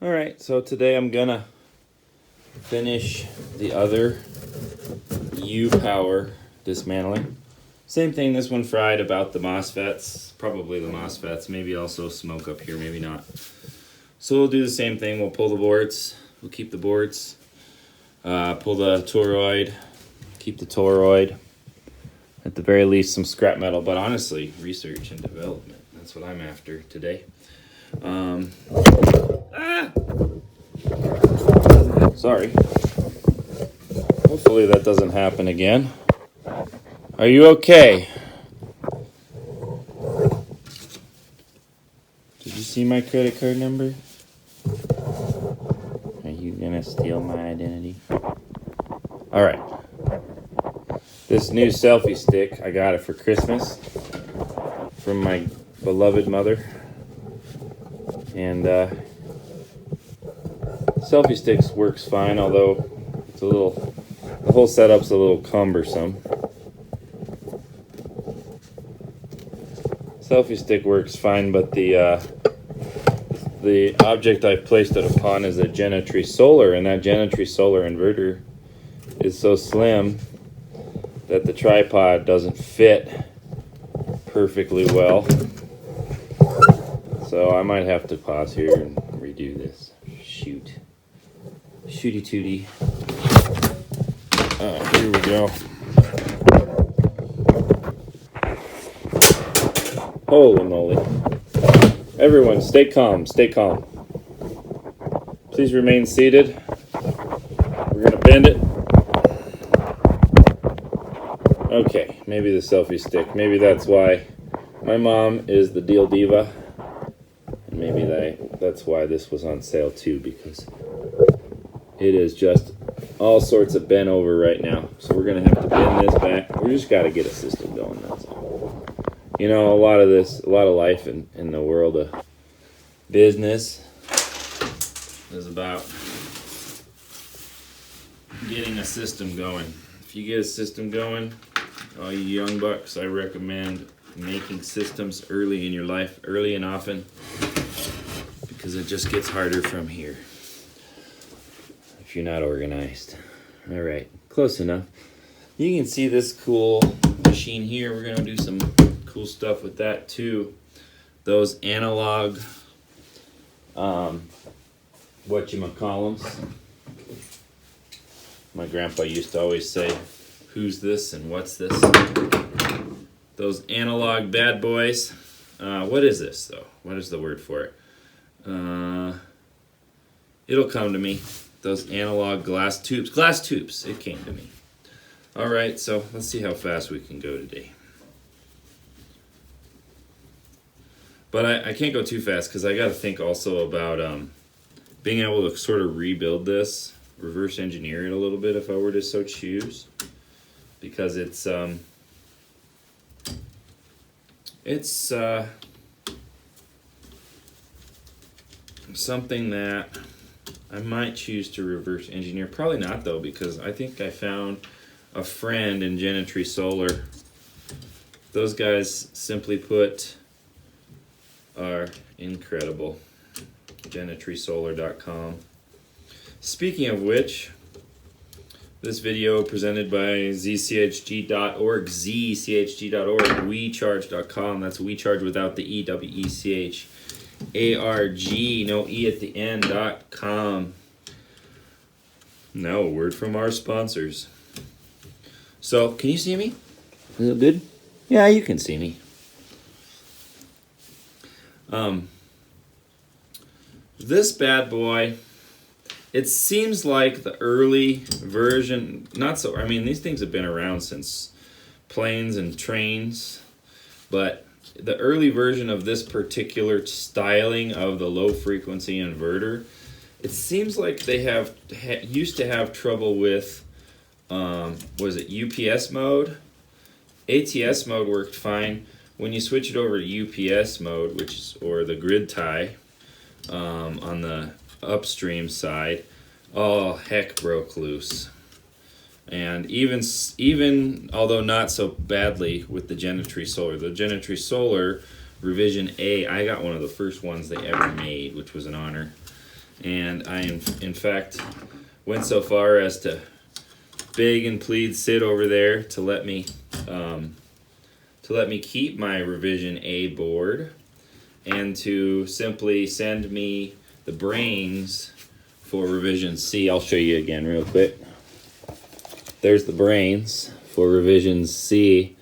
Alright, so today I'm gonna finish the other U-Power dismantling. Same thing, this one fried about the MOSFETs, probably the MOSFETs, maybe also smoke up here, maybe not. So we'll do the same thing, we'll pull the boards, we'll keep the boards, pull the toroid, keep the toroid, at the very least some scrap metal, but honestly, research and development, that's what I'm after today. Sorry. Hopefully that doesn't happen again. Are you okay? Did you see my credit card number? Are you gonna steal my identity? Alright. This new selfie stick, I got it for Christmas from my beloved mother. And selfie sticks works fine, although it's a little, the whole setup's a little cumbersome. Selfie stick works fine, but the object I've placed it upon is a Genetry solar, and that Genetry solar inverter is so slim that the tripod doesn't fit perfectly well. So I might have to pause here and redo this. Shoot. Shooty tooty. Here we go. Holy moly. Everyone, stay calm, stay calm. Please remain seated. We're gonna bend it. Okay, maybe the selfie stick. Maybe that's why my mom is the deal diva. And maybe that's why this was on sale too, because it is just all sorts of bent over right now. So we're gonna have to bend this back. We just gotta get a system going, that's all. You know, a lot of life in the world of business is about getting a system going. If you get a system going, all you young bucks, I recommend making systems early in your life, early and often, because it just gets harder from here if you're not organized. All right, close enough. You can see this cool machine here. We're gonna do some cool stuff with that too. Those analog, whatchamacallums. My grandpa used to always say, who's this and what's this? Those analog bad boys. What is this though? What is the word for it? It'll come to me. Those analog glass tubes. Glass tubes. It came to me. All right, so let's see how fast we can go today. But I can't go too fast because I got to think also about being able to sort of rebuild this, reverse engineer it a little bit if I were to so choose, because it's something that I might choose to reverse engineer. Probably not though, because I think I found a friend in Genetry Solar. Those guys, simply put, are incredible. GenetrySolar.com. Speaking of which, this video presented by zchg.org, zchg.org, WeCharge.com. That's WeCharge without the E, WECHARG, no E at the end.com. Now a word from our sponsors. So, can you see me? Is it good? Yeah, you can see me. This bad boy, it seems like the early version, not so, I mean, these things have been around since planes and trains, but the early version of this particular styling of the low frequency inverter, it seems like they used to have trouble with, was it UPS mode? ATS mode worked fine. When you switch it over to UPS mode, which is, or the grid tie, on the upstream side, all heck broke loose. And even although not so badly with the Genetry Solar. The Genetry Solar revision A, I got one of the first ones they ever made, which was an honor. And I, in fact, went so far as to beg and plead Sid over there to let me keep my revision A board and to simply send me the brains for revision C. I'll show you again real quick. There's the brains for revision C.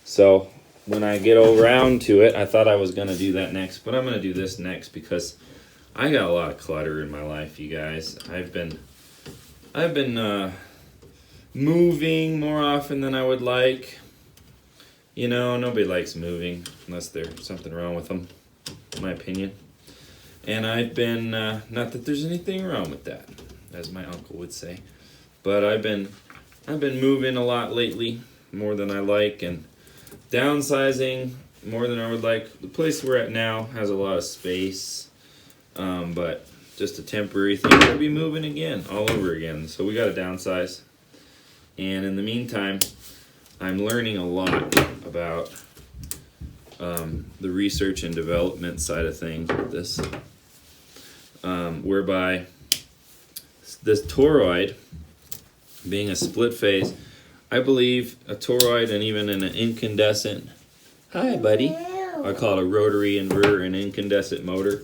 So when I get around to it, I thought I was going to do that next, but I'm going to do this next because I got a lot of clutter in my life, you guys. I've been moving more often than I would like. You know, nobody likes moving unless there's something wrong with them, in my opinion. And I've been, not that there's anything wrong with that, as my uncle would say, but I've been moving a lot lately, more than I like, and downsizing more than I would like. The place we're at now has a lot of space, but just a temporary thing. We'll be moving again, all over again, so we got to downsize. And in the meantime, I'm learning a lot about the research and development side of things with this, whereby this toroid, being a split phase, I believe a toroid and even an incandescent, hi buddy, I call it a rotary inverter, an incandescent motor,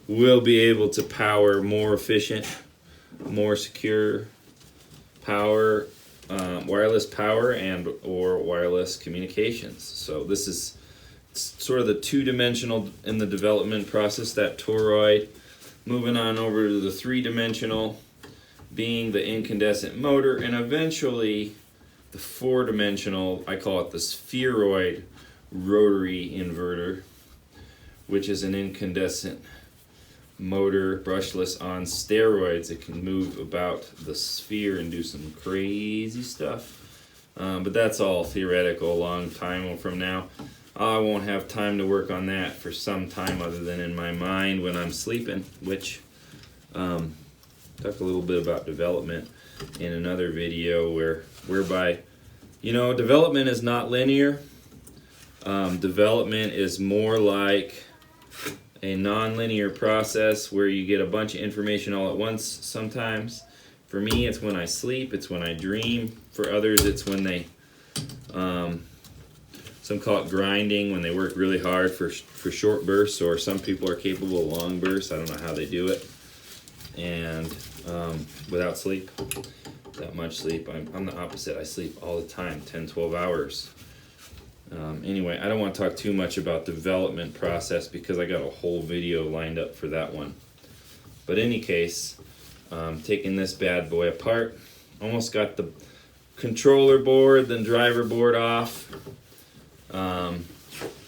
will be able to power more efficient, more secure power, wireless power and or wireless communications. So this is sort of the two-dimensional in the development process, that toroid. Moving on over to the three-dimensional being the incandescent motor, and eventually the four-dimensional, I call it the spheroid rotary inverter, which is an incandescent motor, brushless on steroids. It can move about the sphere and do some crazy stuff, but that's all theoretical. A long time from now, I won't have time to work on that for some time other than in my mind when I'm sleeping, which talk a little bit about development in another video, whereby, you know, development is not linear. Development is more like a non-linear process where you get a bunch of information all at once sometimes. For me, it's when I sleep, it's when I dream. For others, it's when they, some call it grinding, when they work really hard for short bursts, or some people are capable of long bursts. I don't know how they do it. And without sleep, that much sleep. I'm the opposite. I sleep all the time, 10, 12 hours. Anyway, I don't want to talk too much about development process because I got a whole video lined up for that one. But in any case, taking this bad boy apart, almost got the controller board, then driver board off,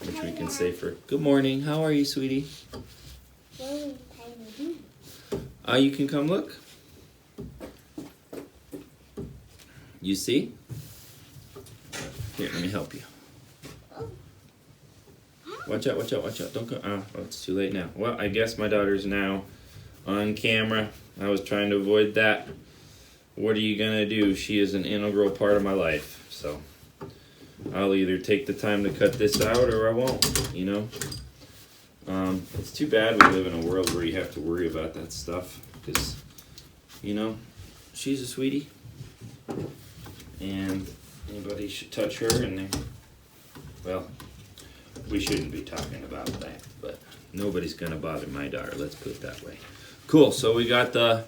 which we can say for good morning. How are you, sweetie? You can come look. You see? Here, let me help you. Watch out, watch out, watch out. Don't go. Oh, it's too late now. Well, I guess my daughter's now on camera. I was trying to avoid that. What are you going to do? She is an integral part of my life. So I'll either take the time to cut this out or I won't, you know. It's too bad we live in a world where you have to worry about that stuff. Because, you know, she's a sweetie. And anybody should touch her and they, well, we shouldn't be talking about that, but nobody's gonna bother my daughter, let's put it that way. Cool, so we got the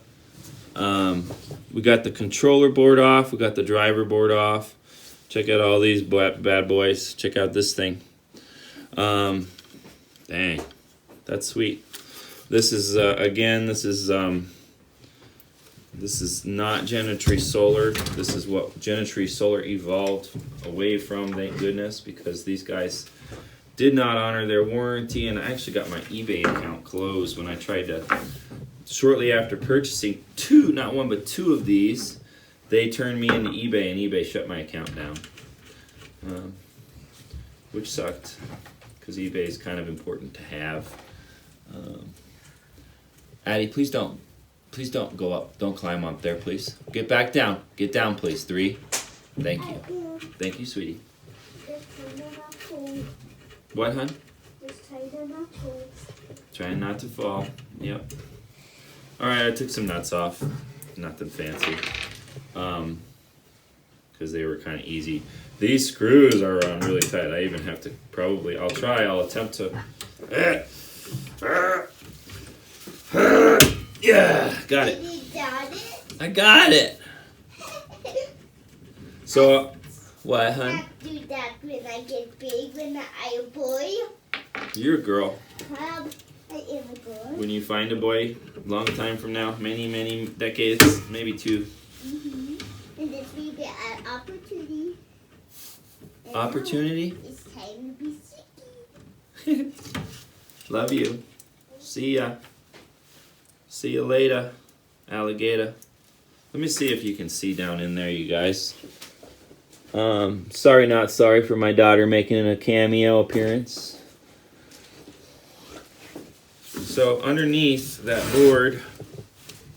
controller board off, we got the driver board off. Check out all these bad boys. Check out this thing. Dang, that's sweet. This is again, this is not Genetry Solar. This is what Genetry Solar evolved away from, thank goodness, because these guys did not honor their warranty, and I actually got my eBay account closed when I tried to, shortly after purchasing two, not one, but two of these, they turned me into eBay, and eBay shut my account down, which sucked, because eBay is kind of important to have. Addie, please don't go up. Don't climb up there, please. Get back down. Get down, please. 3. Thank you. Thank you, sweetie. What, hon? Trying not to fall. Yep. Alright, I took some nuts off. Nothing fancy. Because they were kind of easy. These screws are on really tight. I even have to probably, I'll attempt to. Yeah, got it. I got it. So, what, hon? I do that when I get big, when I'm a boy. You're a girl. I am a girl. When you find a boy, long time from now, many, many decades, maybe 2. And this will be an opportunity. And Opportunity? now it's time to be sicky. Love you. See ya. See you later, alligator. Let me see if you can see down in there, you guys. Sorry, not sorry for my daughter making a cameo appearance. So underneath that board,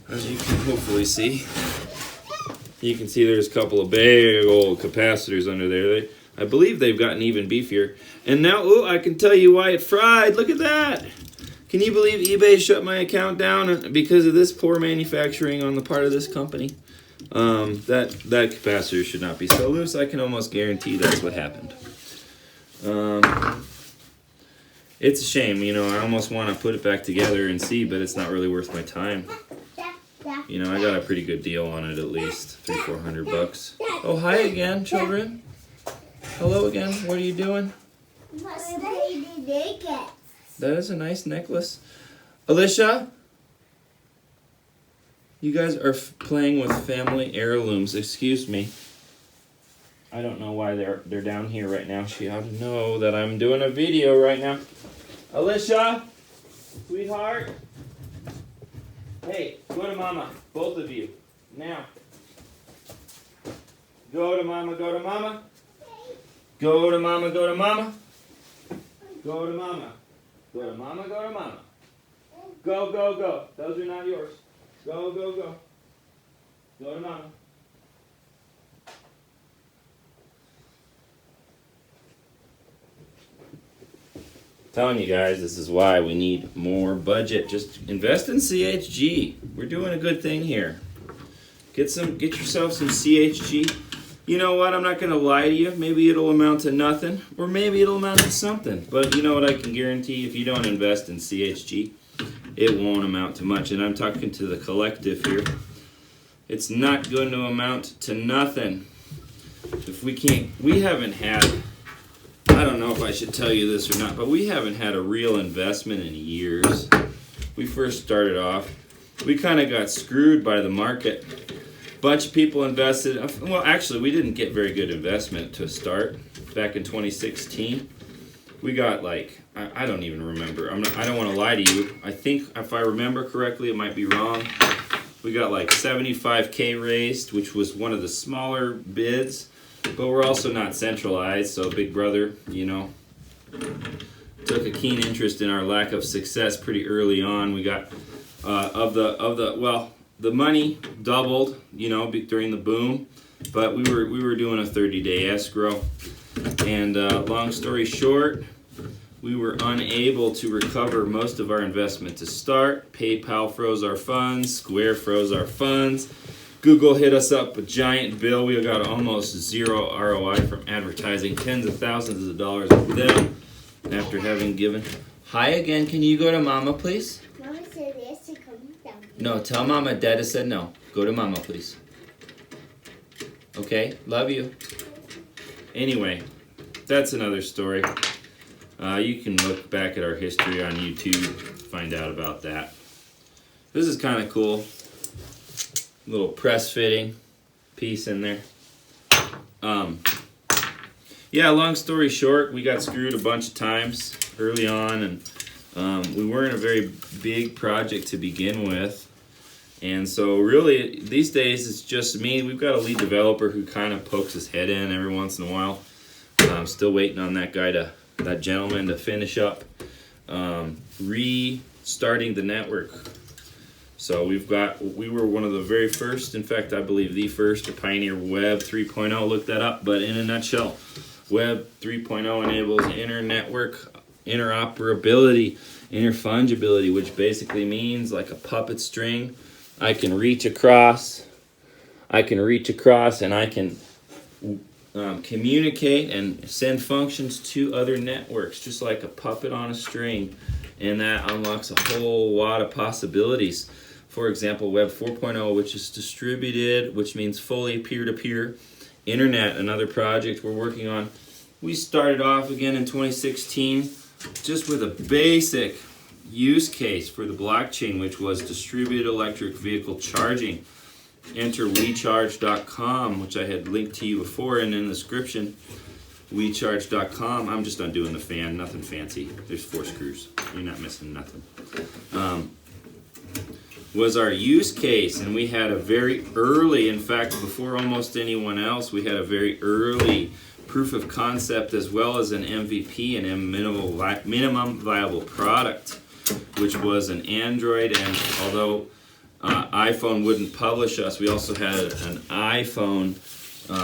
as you can hopefully see, you can see there's a couple of big old capacitors under there. I believe they've gotten even beefier. And now, oh, I can tell you why it fried. Look at that. Can you believe eBay shut my account down because of this poor manufacturing on the part of this company? That capacitor should not be so loose. I can almost guarantee that's what happened. It's a shame, you know, I almost want to put it back together and see, but it's not really worth my time. You know, I got a pretty good deal on it, at least $300-400. Oh, hi again, children. Hello again. What are you doing? That is a nice necklace. Alicia? You guys are playing with family heirlooms. Excuse me. I don't know why they're down here right now. She ought to know that I'm doing a video right now. Alicia? Sweetheart? Hey, go to Mama. Both of you. Now. Go to Mama, go to Mama. Go to Mama, go to Mama. Go to Mama. Go to Mama, go to Mama. Go, go, go. Those are not yours. Go, go, go. Go to Mama. Telling you guys, this is why we need more budget. Just invest in CHG. We're doing a good thing here. Get yourself some CHG. You know what? I'm not going to lie to you. Maybe it'll amount to nothing, or maybe it'll amount to something. But you know what I can guarantee? If you don't invest in CHG, it won't amount to much. And I'm talking to the collective here. It's not going to amount to nothing. If we haven't had, I don't know if I should tell you this or not, but we haven't had a real investment in years. We first started off, we kind of got screwed by the market. Bunch of people invested. Well, actually, we didn't get very good investment to start. Back in 2016, we got like, I don't even remember. I don't want to lie to you. I think if I remember correctly, it might be wrong. We got like $75K raised, which was one of the smaller bids. But we're also not centralized, so Big Brother, you know, took a keen interest in our lack of success pretty early on. We got the money doubled, you know, during the boom, but we were doing a 30-day escrow, and long story short, we were unable to recover most of our investment to start. PayPal froze our funds, Square froze our funds, Google hit us up a giant bill. We got almost zero ROI from advertising, tens of thousands of dollars with them after having given. Hi again, can you go to Mama, please? Mama said yes to come down. No, tell Mama. Dad has said no. Go to Mama, please. Okay, love you. Anyway, that's another story. You can look back at our history on YouTube, find out about that. This is kind of cool. Little press fitting piece in there. Yeah, long story short, we got screwed a bunch of times early on, and we weren't a very big project to begin with. And so really, these days, it's just me. We've got a lead developer who kind of pokes his head in every once in a while. I'm still waiting on that gentleman to finish up restarting the network. So we were one of the very first, in fact, I believe the first to pioneer Web 3.0. Look that up, but in a nutshell, Web 3.0 enables inter-network interoperability. Interfungibility, which basically means like a puppet string. I can reach across and I can communicate and send functions to other networks, just like a puppet on a string. And that unlocks a whole lot of possibilities. For example, Web 4.0, which is distributed, which means fully peer-to-peer. Internet, another project we're working on. We started off again in 2016 just with a basic use case for the blockchain, which was distributed electric vehicle charging. Enter WeCharge.com, which I had linked to you before and in the description. WeCharge.com. I'm just undoing the fan, nothing fancy. There's 4 screws. You're not missing nothing. Was our use case, and we had a very early, in fact, before almost anyone else, we had a very early proof of concept as well as an MVP, an minimum viable product, which was an Android. And although iPhone wouldn't publish us, we also had an iPhone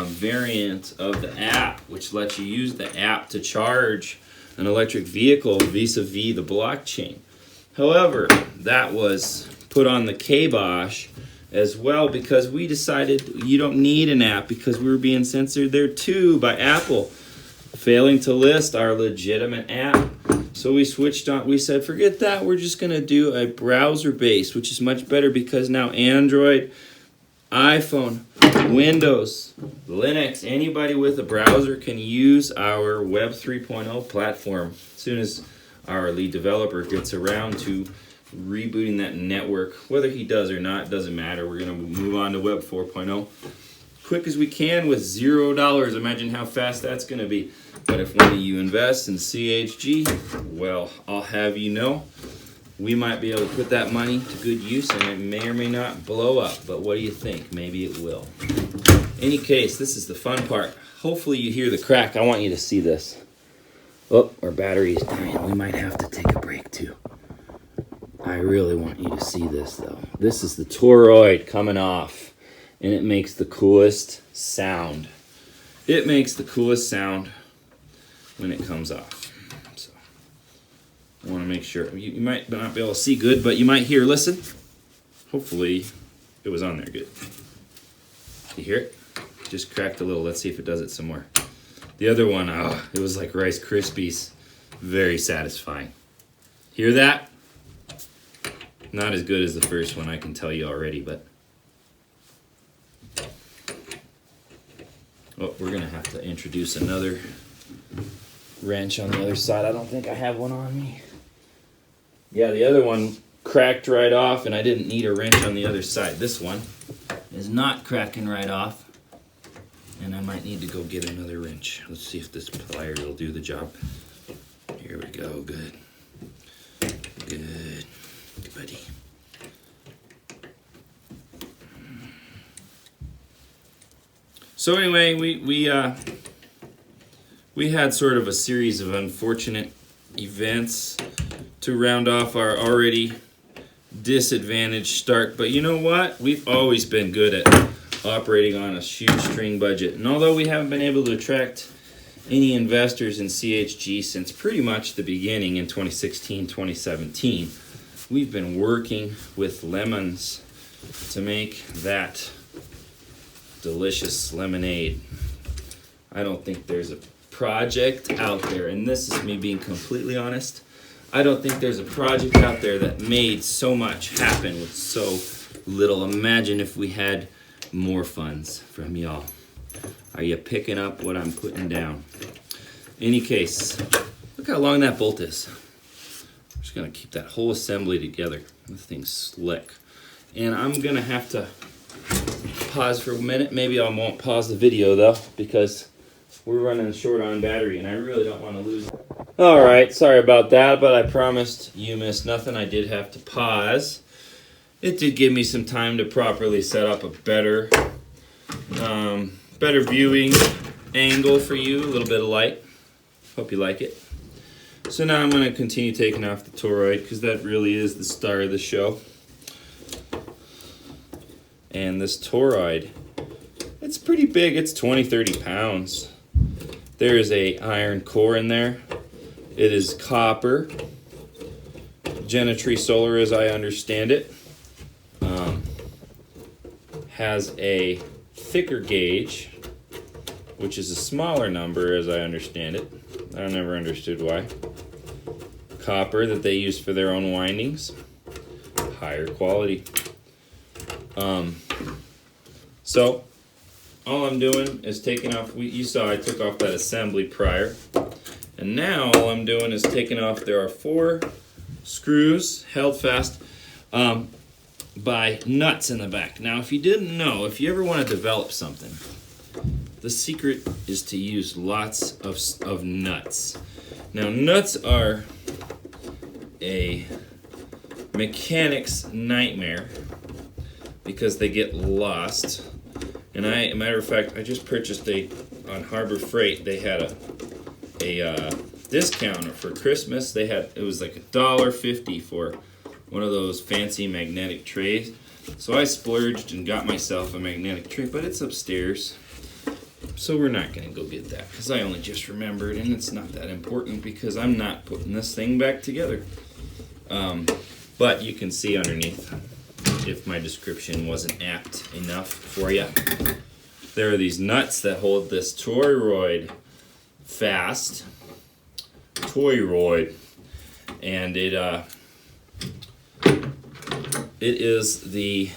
variant of the app, which lets you use the app to charge an electric vehicle vis-a-vis the blockchain. However, that was put on the kibosh as well because we decided you don't need an app because we were being censored there too by Apple, failing to list our legitimate app. So we switched on, we said, forget that, we're just going to do a browser base, which is much better because now Android, iPhone, Windows, Linux, anybody with a browser can use our Web 3.0 platform. As soon as our lead developer gets around to rebooting that network, whether he does or not, doesn't matter. We're going to move on to Web 4.0 quick as we can with $0. Imagine how fast that's going to be. But if one of you invests in CHG, well, I'll have you know, we might be able to put that money to good use and it may or may not blow up. But what do you think? Maybe it will. Any case, this is the fun part. Hopefully you hear the crack. I want you to see this. Oh, our battery is dying. We might have to take a break too. I really want you to see this though. This is the toroid coming off and it makes the coolest sound. It makes the coolest sound when it comes off. So I want to make sure. You might not be able to see good, but you might hear, listen. Hopefully it was on there good. You hear it? Just cracked a little. Let's see if it does it some more. The other one, it was like Rice Krispies. Very satisfying. Hear that? Not as good as the first one, I can tell you already, but oh, we're gonna have to introduce another wrench on the other side. I don't think I have one on me. Yeah, the other one cracked right off and I didn't need a wrench on the other side. This one is not cracking right off and I might need to go get another wrench. Let's see if this plier will do the job. Here we go, good. Good, buddy. So anyway, we had sort of a series of unfortunate events to round off our already disadvantaged start. But you know what? We've always been good at operating on a shoestring budget. And although we haven't been able to attract any investors in CHG since pretty much the beginning in 2016, 2017, we've been working with lemons to make that delicious lemonade. I don't think there's a project out there, and this is me being completely honest, I don't think there's a project out there that made so much happen with so little. Imagine if we had more funds from y'all. Are you picking up what I'm putting down? Any case, look how long that bolt is. I'm just gonna keep that whole assembly together. This thing's slick. And I'm gonna have to pause for a minute. Maybe I won't pause the video though, because we're running short on battery and I really don't want to lose it. Alright, sorry about that, but I promised you missed nothing. I did have to pause. It did give me some time to properly set up a better viewing angle for you, a little bit of light. Hope you like it. So now I'm going to continue taking off the toroid because that really is the star of the show. And this toroid, it's pretty big. It's 20-30 pounds. There is a iron core in there. It is copper. Gentry Solar, as I understand it, has a thicker gauge, which is a smaller number, as I understand it. I never understood why. Copper that they use for their own windings, higher quality. So all I'm doing is taking off. You saw I took off that assembly prior, and now all I'm doing is taking off. There are 4 screws held fast by nuts in the back. Now, if you didn't know, if you ever want to develop something, the secret is to use lots of nuts. Now, nuts are a mechanic's nightmare because they get lost. And a matter of fact, I just purchased on Harbor Freight. They had a discount for Christmas. It was like $1.50 for one of those fancy magnetic trays. So I splurged and got myself a magnetic tray, but it's upstairs. So we're not going to go get that because I only just remembered, and it's not that important because I'm not putting this thing back together. But you can see underneath, if my description wasn't apt enough for you, there are these nuts that hold this toroid fast. Toroid. And it is the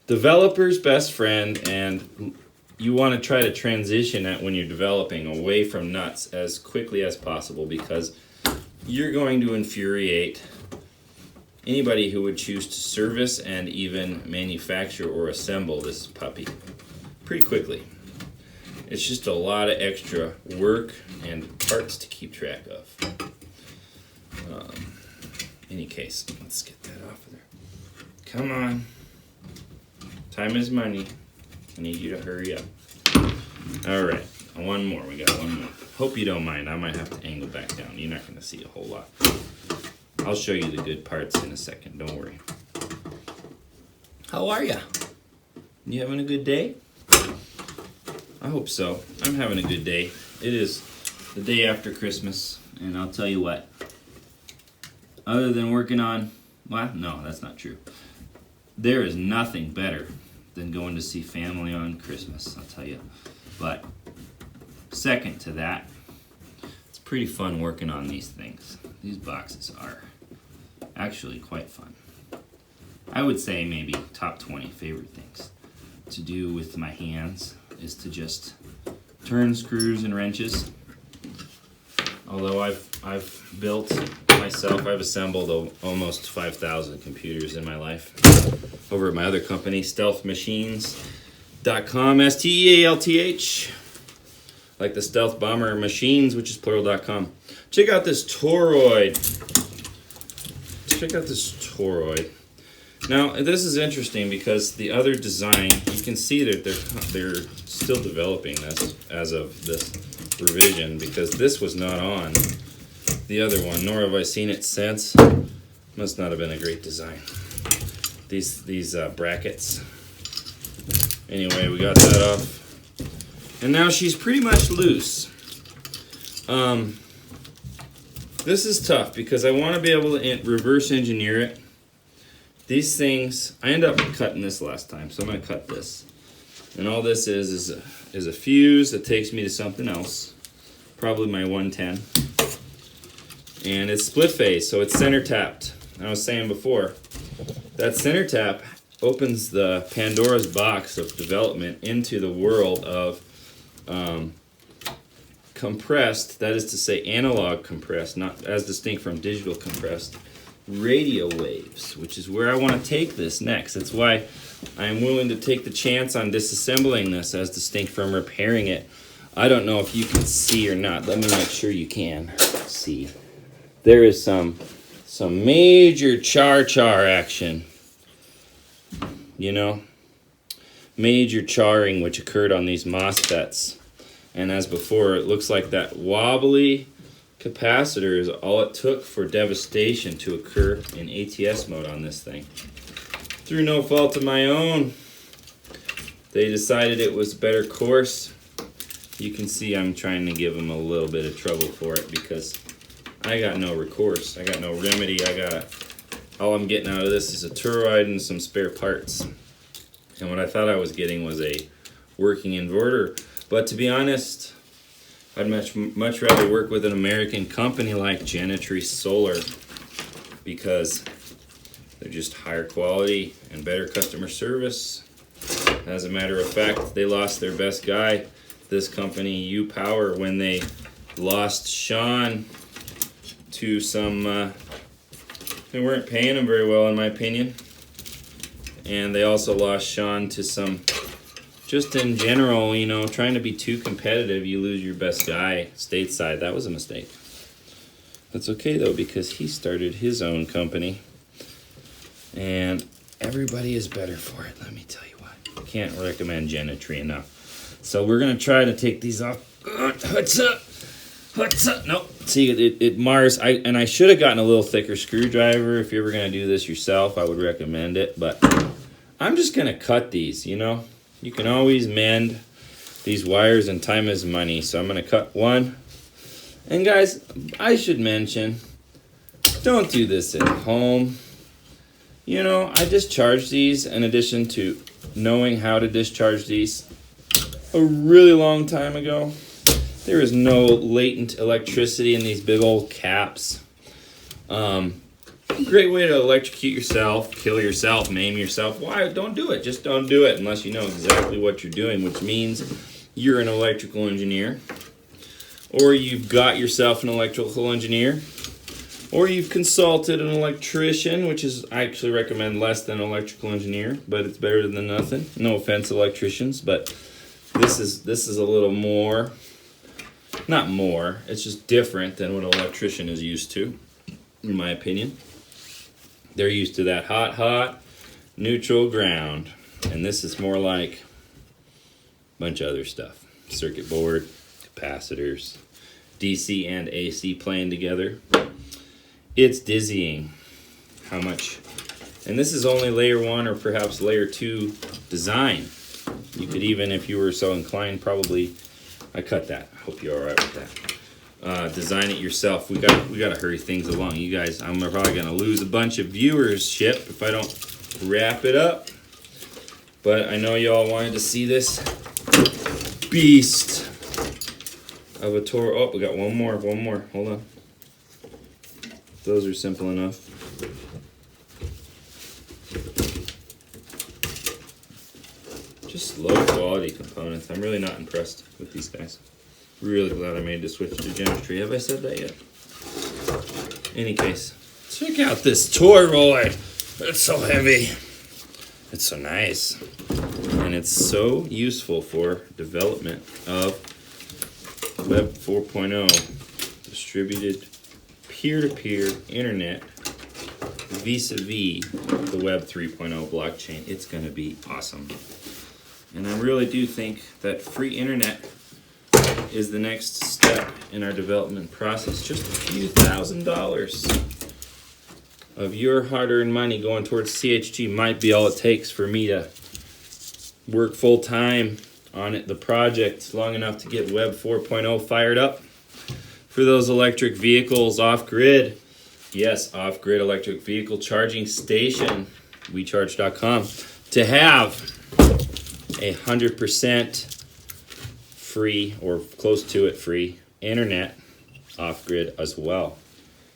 developer's best friend, and you want to try to transition it when you're developing away from nuts as quickly as possible, because you're going to infuriate anybody who would choose to service and even manufacture or assemble this puppy pretty quickly. It's just a lot of extra work and parts to keep track of. Any case, let's get that off of there. Come on. Time is money. I need you to hurry up. All right, one more. We got one more. Hope you don't mind. I might have to angle back down. You're not going to see a whole lot. I'll show you the good parts in a second. Don't worry. How are ya? You having a good day? I hope so. I'm having a good day. It is the day after Christmas, and I'll tell you what. Other than working on, well, no, that's not true. There is nothing better than going to see family on Christmas, I'll tell you. But second to that, it's pretty fun working on these things. These boxes are actually quite fun. I would say maybe top 20 favorite things to do with my hands is to just turn screws and wrenches. Although I've built myself, I've assembled almost 5,000 computers in my life over at my other company, stealthmachines.com, STEALTH, like the Stealth Bomber Machines, which is plural.com. Check out this toroid. Now, this is interesting because the other design, you can see that they're still developing this as of this revision, because this was not on the other one, nor have I seen it since. Must not have been a great design. These brackets. Anyway, we got that off. And now she's pretty much loose. This is tough because I want to be able to reverse engineer it. These things, I ended up cutting this last time, so I'm going to cut this. And all this is a fuse that takes me to something else, probably my 110. And it's split phase, so it's center tapped. I was saying before, that center tap opens the Pandora's box of development into the world of compressed, that is to say analog compressed, not as distinct from digital compressed, radio waves, which is where I want to take this next. That's why I am willing to take the chance on disassembling this as distinct from repairing it. I don't know if you can see or not. Let me make sure you can see. There is some major char action, you know, major charring which occurred on these MOSFETs. And as before, it looks like that wobbly capacitor is all it took for devastation to occur in ATS mode on this thing. Through no fault of my own, they decided it was a better course. You can see I'm trying to give them a little bit of trouble for it because I got no recourse. I got no remedy. All I'm getting out of this is a toroid and some spare parts. And what I thought I was getting was a working inverter. But to be honest, I'd much rather work with an American company like Genetry Solar, because they're just higher quality and better customer service. As a matter of fact, they lost their best guy, this company, U-Power, when they lost Sean to some, they weren't paying him very well in my opinion. And they also lost Sean to some, just in general, you know, trying to be too competitive, you lose your best guy stateside. That was a mistake. That's okay though, because he started his own company. And everybody is better for it, let me tell you what. I can't recommend Genetry enough. So we're going to try to take these off. What's up? What's up? Nope. See, it mars. I should have gotten a little thicker screwdriver. If you're ever going to do this yourself, I would recommend it. But I'm just going to cut these, you know. You can always mend these wires, and time is money. So I'm going to cut one. And guys, I should mention, don't do this at home. You know, I discharged these in addition to knowing how to discharge these a really long time ago. There is no latent electricity in these big old caps. Great way to electrocute yourself, kill yourself, maim yourself. Why? Don't do it. Just don't do it unless you know exactly what you're doing, which means you're an electrical engineer, or you've got yourself an electrical engineer, or you've consulted an electrician, which is, I actually recommend less than an electrical engineer, but it's better than nothing. No offense, electricians, but this is a little more, not more, it's just different than what an electrician is used to, in my opinion. They're used to that hot, neutral ground, and this is more like a bunch of other stuff. Circuit board, capacitors, DC and AC playing together. It's dizzying how much, and this is only layer 1 or perhaps layer 2 design. You could even, if you were so inclined, probably, I cut that. I hope you're all right with that. Design it yourself. We got to hurry things along. You guys, I'm probably going to lose a bunch of viewership if I don't wrap it up. But I know y'all wanted to see this beast of a Toro. Oh, we got one more. Hold on. Those are simple enough. Just low quality components. I'm really not impressed with these guys. Really glad I made the switch to Genetry. Have I said that yet? Any case, check out this toroid. It's so heavy. It's so nice. And it's so useful for development of Web 4.0, distributed peer-to-peer internet vis-a-vis the Web 3.0 blockchain. It's going to be awesome. And I really do think that free internet is the next step in our development process. Just a few $1,000s of your hard-earned money going towards CHG might be all it takes for me to work full-time on it, the project, long enough to get Web 4.0 fired up for those electric vehicles off-grid. Yes, off-grid electric vehicle charging station, WeCharge.com, to have 100% free, or close to it free, internet off-grid as well,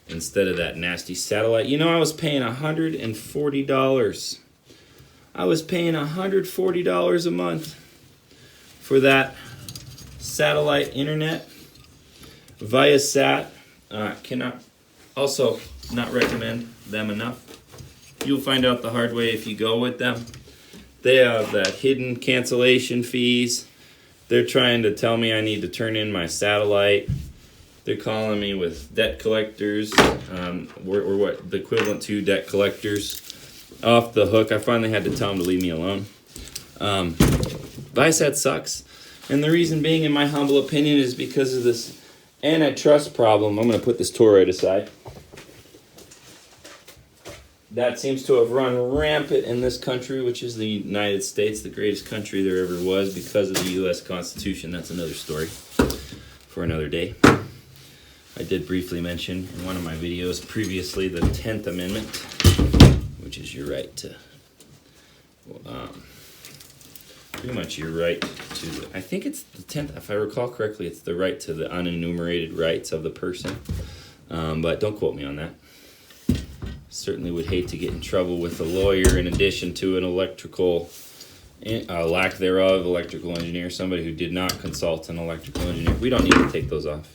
instead of that nasty satellite. You know, I was paying $140. I was paying $140 a month for that satellite internet via sat. Cannot also not recommend them enough. You'll find out the hard way if you go with them. They have that hidden cancellation fees. They're trying to tell me I need to turn in my satellite. They're calling me with debt collectors, or what the equivalent to debt collectors, off the hook. I finally had to tell them to leave me alone. Visat sucks. And the reason being, in my humble opinion, is because of this antitrust problem. I'm going to put this toroid aside. That seems to have run rampant in this country, which is the United States, the greatest country there ever was, because of the U.S. Constitution. That's another story for another day. I did briefly mention in one of my videos previously the 10th Amendment, which is your right to, pretty much your right to, I think it's the 10th, if I recall correctly, it's the right to the unenumerated rights of the person, but don't quote me on that. Certainly would hate to get in trouble with a lawyer in addition to an electrical, lack thereof, electrical engineer, somebody who did not consult an electrical engineer. We don't need to take those off.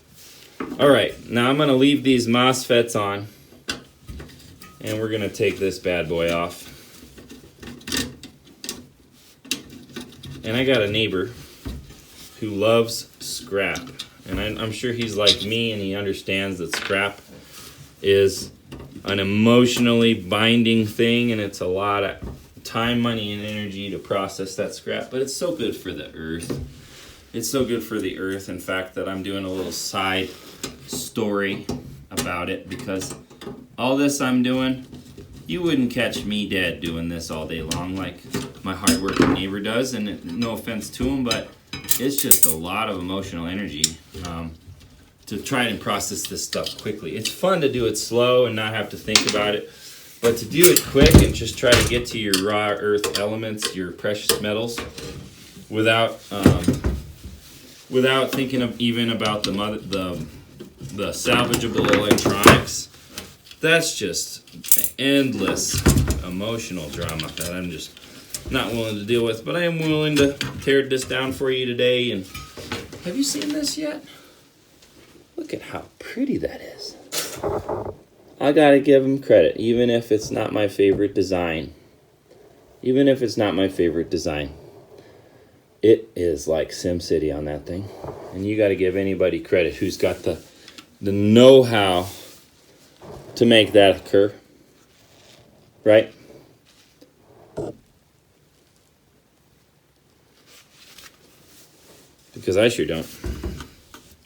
All right, now I'm going to leave these MOSFETs on, and we're going to take this bad boy off. And I got a neighbor who loves scrap, and I'm sure he's like me, and he understands that scrap is an emotionally binding thing, and it's a lot of time, money, and energy to process that scrap, but it's so good for the earth. It's so good for the earth, in fact, that I'm doing a little side story about it, because all this I'm doing, you wouldn't catch me dead doing this all day long like my hardworking neighbor does, and no offense to him, but it's just a lot of emotional energy to try and process this stuff quickly. It's fun to do it slow and not have to think about it, but to do it quick and just try to get to your raw earth elements, your precious metals, without thinking of even about the salvageable electronics, that's just endless emotional drama that I'm just not willing to deal with. But I am willing to tear this down for you today. And have you seen this yet? Look at how pretty that is. I gotta give him credit, even if it's not my favorite design. Even if it's not my favorite design. It is like SimCity on that thing. And you gotta give anybody credit who's got the know-how to make that occur. Right? Because I sure don't.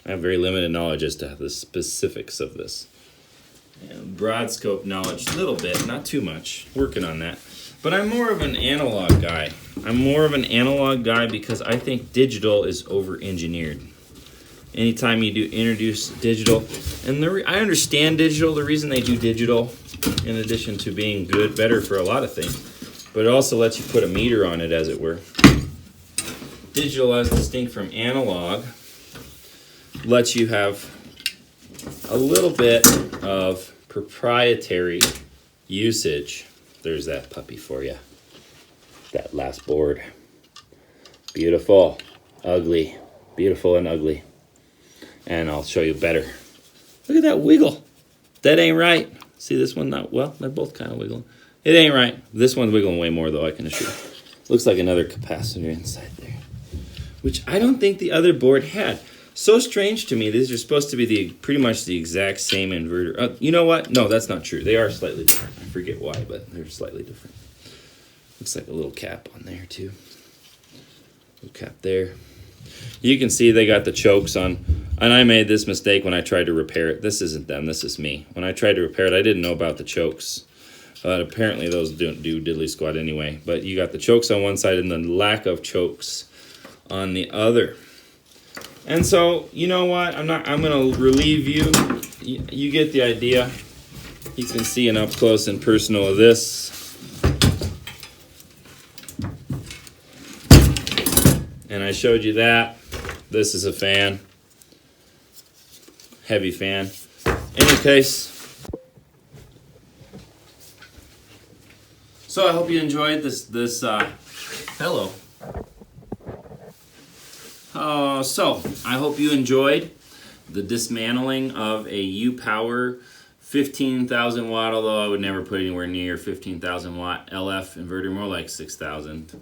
I have very limited knowledge as to the specifics of this. And broad scope knowledge, a little bit, not too much. Working on that. But I'm more of an analog guy. I'm more of an analog guy because I think digital is over-engineered. Anytime you do introduce digital, and I understand digital, the reason they do digital, in addition to being good, better for a lot of things, but it also lets you put a meter on it, as it were. Digital, as distinct from analog, lets you have a little bit of proprietary usage. There's that puppy for you. That last board. Beautiful, ugly, beautiful and ugly. And I'll show you better. Look at that wiggle. That ain't right. See this one? Not well. They're both kind of wiggling. It ain't right. This one's wiggling way more, though, I can assure you. Looks like another capacitor inside there, which I don't think the other board had. So strange to me. These are supposed to be pretty much the exact same inverter. You know what? No, that's not true. They are slightly different. I forget why, but they're slightly different. Looks like a little cap on there, too. Little cap there. You can see they got the chokes on. And I made this mistake when I tried to repair it. This isn't them. This is me. When I tried to repair it, I didn't know about the chokes. Apparently, those don't do diddly squat anyway. But you got the chokes on one side and the lack of chokes on the other. And so, you know what? I'm going to relieve you. You get the idea. You can see an up close and personal of this. And I showed you that. This is a fan. Heavy fan. Any case. So I hope you enjoyed this hello. So I hope you enjoyed the dismantling of a U-Power 15,000 watt, although I would never put anywhere near 15,000 watt LF inverter, more like 6,000.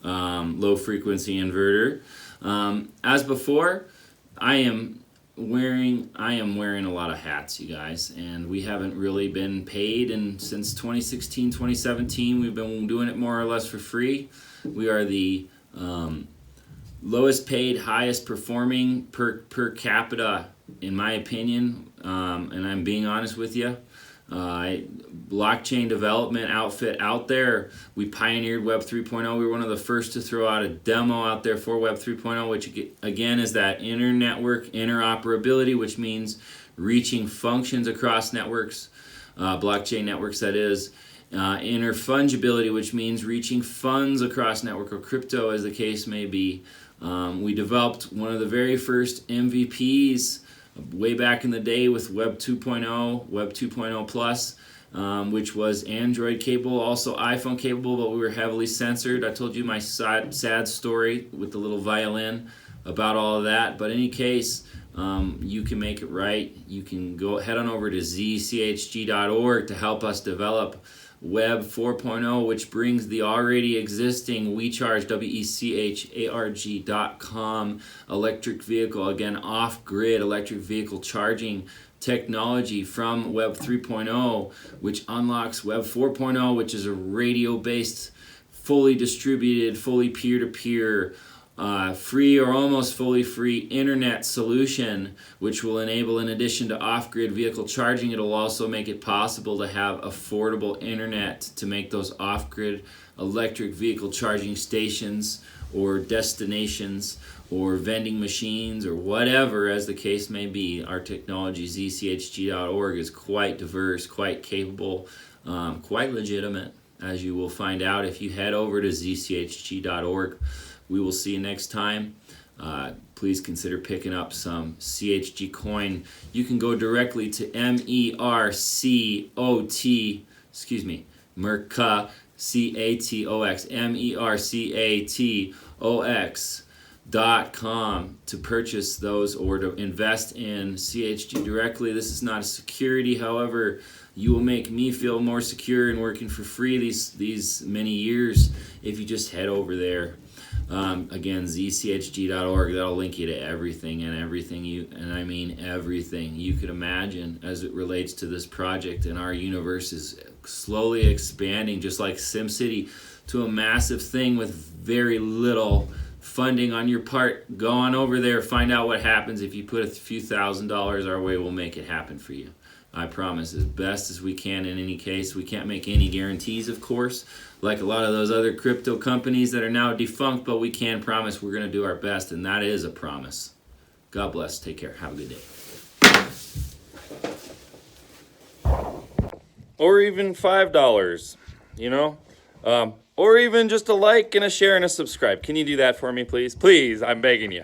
Low frequency inverter. As before, I am wearing a lot of hats, you guys, and we haven't really been paid, and since 2016, 2017, we've been doing it more or less for free. We are the lowest paid, highest performing per capita, in my opinion, and I'm being honest with you. Blockchain development outfit out there. We pioneered Web 3.0. We were one of the first to throw out a demo out there for Web 3.0, which again is that inter-network interoperability, which means reaching functions across networks, blockchain networks that is. Interfungibility, which means reaching funds across network or crypto as the case may be. We developed one of the very first MVPs way back in the day with Web 2.0, Web 2.0 Plus, which was Android capable, also iPhone capable, but we were heavily censored. I told you my sad story with the little violin about all of that. But in any case, you can make it right. You can go head on over to zchg.org to help us develop Web 4.0, which brings the already existing WeCharge, WECHARG.com electric vehicle, again, off-grid electric vehicle charging technology from Web 3.0, which unlocks Web 4.0, which is a radio-based, fully distributed, fully peer-to-peer, free or almost fully free internet solution, which will enable, in addition to off-grid vehicle charging, it'll also make it possible to have affordable internet to make those off-grid electric vehicle charging stations or destinations or vending machines or whatever as the case may be. Our technology, zchg.org, is quite diverse, quite capable, quite legitimate, as you will find out if you head over to zchg.org. We will see you next time. Please consider picking up some CHG coin. You can go directly to mercatox.com to purchase those or to invest in CHG directly. This is not a security, however, you will make me feel more secure in working for free these many years if you just head over there. Again, zchg.org, that'll link you to everything and everything I mean everything you could imagine as it relates to this project. And our universe is slowly expanding, just like SimCity, to a massive thing with very little funding on your part. Go on over there, find out what happens if you put a few $1,000s our way. We'll make it happen for you. I promise, as best as we can. In any case, we can't make any guarantees, of course, like a lot of those other crypto companies that are now defunct, but we can promise we're going to do our best, and that is a promise. God bless. Take care. Have a good day. Or even $5, or even just a like and a share and a subscribe. Can you do that for me, please? Please, I'm begging you.